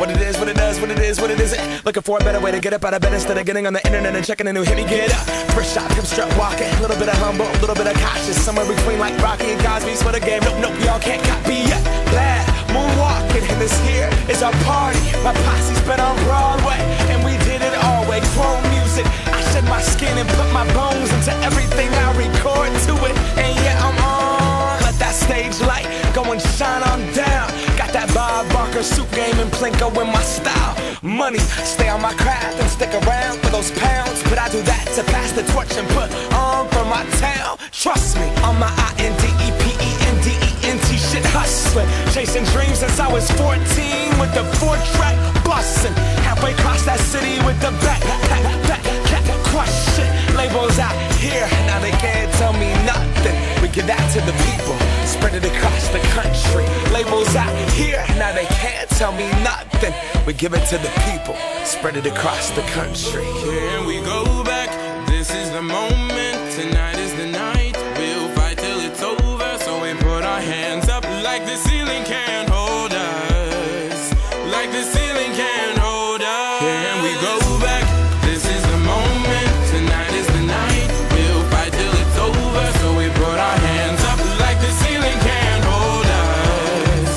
what it is, what it does, what it is, what it isn't. Looking for a better way to get up out of bed instead of getting on the internet and checking a new hit. Me get up, first shot, come strut walking. A little bit of humble, a little bit of cautious. Somewhere between like Rocky and Cosby's for the game. Nope, nope, y'all can't copy yet. Bad moonwalking, and this here is our party. My posse's been on Broadway, and we did it all way. Chrome music, I shed my skin and put my bones into everything I record to it. And yeah, I'm on. Let that stage light go and shine on down. Got that Bob Barker suit game and Plinko in my style. Money, stay on my craft and stick around for those pounds. But I do that to pass the torch and put on for my town. Trust me, on my INDEPENDENT shit hustling. Chasing dreams since I was 14 with the 4-track bustin'. Halfway across that city with the back crush shit. Labels out here, now they can't tell me nothing. We give that to the people, spread it across the country. Labels out here, now they can't tell me nothing. We give it to the people, spread it across the country. Can we go back? This is the moment, tonight is the night. We'll fight till it's over, so we put our hands up like the ceiling can't hold us. Like the ceiling can't hold us. Can we go back? This is the moment, tonight is the night. We'll fight till it's over, so we put our hands up like the ceiling can't hold us.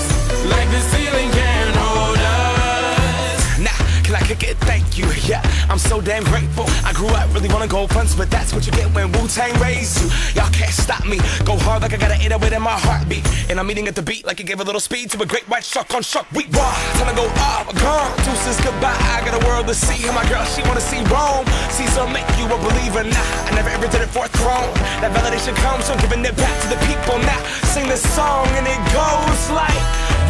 Like the ceiling can't hold us. Nah, can I kick it? Thank you, yeah, I'm so damn grateful. I grew up really wanna go fronts, but that's what you get when Wu-Tang raised you. Y'all can't stop me, go hard like I got an 808 in my heartbeat. And I'm eating at the beat like it gave a little speed to a great white shark on shark week. Raw, time to go off, gone, deuces goodbye. I got a world to see, and my girl, she wanna see Rome. Caesar make you a believer, nah, I never ever did it for a throne. That validation comes from giving it back to the people. Now, sing this song and it goes like,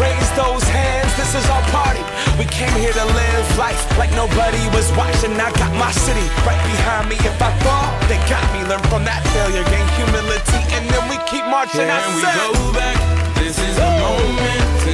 raise those hands, this is our party. We came here to live life like nobody was watching. I got my city right behind me. If I fall, they got me. Learn from that failure, gain humility, and then we keep marching. Can we go back? This is the moment.